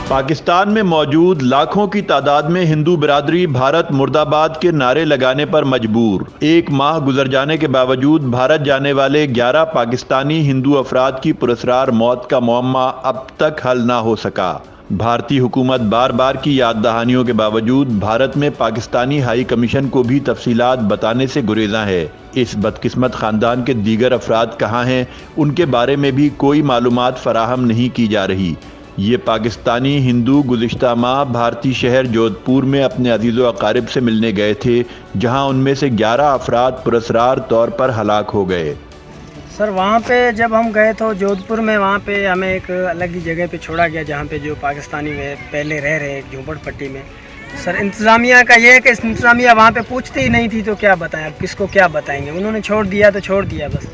پاکستان میں موجود لاکھوں کی تعداد میں ہندو برادری بھارت مرد آباد کے نعرے لگانے پر مجبور۔ ایک ماہ گزر جانے کے باوجود بھارت جانے والے 11 پاکستانی ہندو افراد کی پراسرار موت کا معمہ اب تک حل نہ ہو سکا۔ بھارتی حکومت بار بار کی یاد دہانیوں کے باوجود بھارت میں پاکستانی ہائی کمیشن کو بھی تفصیلات بتانے سے گریزاں ہے۔ اس بدقسمت خاندان کے دیگر افراد کہاں ہیں، ان کے بارے میں بھی کوئی معلومات فراہم نہیں کی جا رہی۔ یہ پاکستانی ہندو گزشتہ ماہ بھارتی شہر جودھ پور میں اپنے عزیز و اقارب سے ملنے گئے تھے، جہاں ان میں سے 11 افراد پراسرار طور پر ہلاک ہو گئے۔ سر وہاں پہ جب ہم گئے تو جودھ پور میں وہاں پہ ہمیں ایک الگ ہی جگہ پہ چھوڑا گیا جہاں پہ جو پاکستانی پہلے رہ رہے ایک جھونپڑ پٹی میں۔ سر انتظامیہ کا یہ ہے کہ انتظامیہ وہاں پہ پوچھتی ہی نہیں تھی تو کیا بتائیں، اب کس کو کیا بتائیں گے، انہوں نے چھوڑ دیا تو چھوڑ دیا بس۔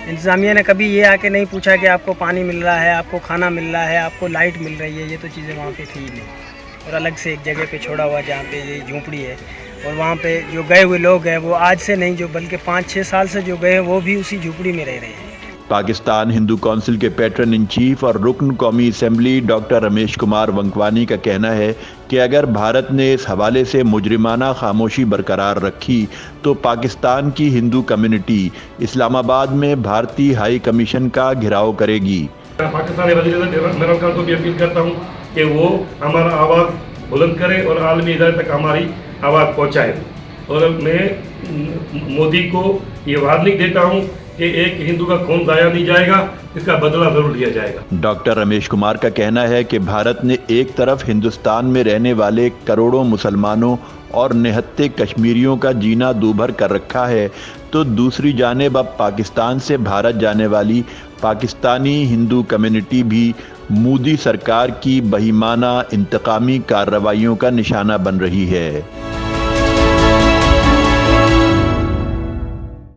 انتظامیہ نے کبھی یہ آ کے نہیں پوچھا کہ آپ کو پانی مل رہا ہے، آپ کو کھانا مل رہا ہے، آپ کو لائٹ مل رہی ہے، یہ تو چیزیں وہاں پہ تھی ہی نہیں۔ اور الگ سے ایک جگہ پہ چھوڑا ہوا جہاں پہ یہ جھونپڑی ہے، اور وہاں پہ جو گئے ہوئے لوگ ہیں وہ آج سے نہیں جو بلکہ 5-6 سال سے جو گئے ہیں وہ بھی اسی جھونپڑی میں رہ رہے ہیں۔ پاکستان ہندو کونسل کے پیٹرن ان چیف اور رکن قومی اسمبلی ڈاکٹر رمیش کمار ونکوانی کا کہنا ہے کہ اگر بھارت نے اس حوالے سے مجرمانہ خاموشی برقرار رکھی تو پاکستان کی ہندو کمیونٹی اسلام آباد میں بھارتی ہائی کمیشن کا گھیراؤ کرے گی۔ پاکستانی وزیر عمران خان کو بھی اپیل کرتا ہوں کہ وہ ہمارا آواز بلند کرے اور عالمی ادارے تک ہماری آواز پہنچائے، اور میں مودی کو یہ وارننگ دیتا ہوں کہ ایک ہندو کا خون ضائع نہیں جائے گا، اس کا بدلہ ضرور لیا جائے گا۔ ڈاکٹر رمیش کمار کا کہنا ہے کہ بھارت نے ایک طرف ہندوستان میں رہنے والے کروڑوں مسلمانوں اور نہتے کشمیریوں کا جینا دوبھر کر رکھا ہے، تو دوسری جانب اب پاکستان سے بھارت جانے والی پاکستانی ہندو کمیونٹی بھی مودی سرکار کی بہیمانہ انتقامی کارروائیوں کا نشانہ بن رہی ہے۔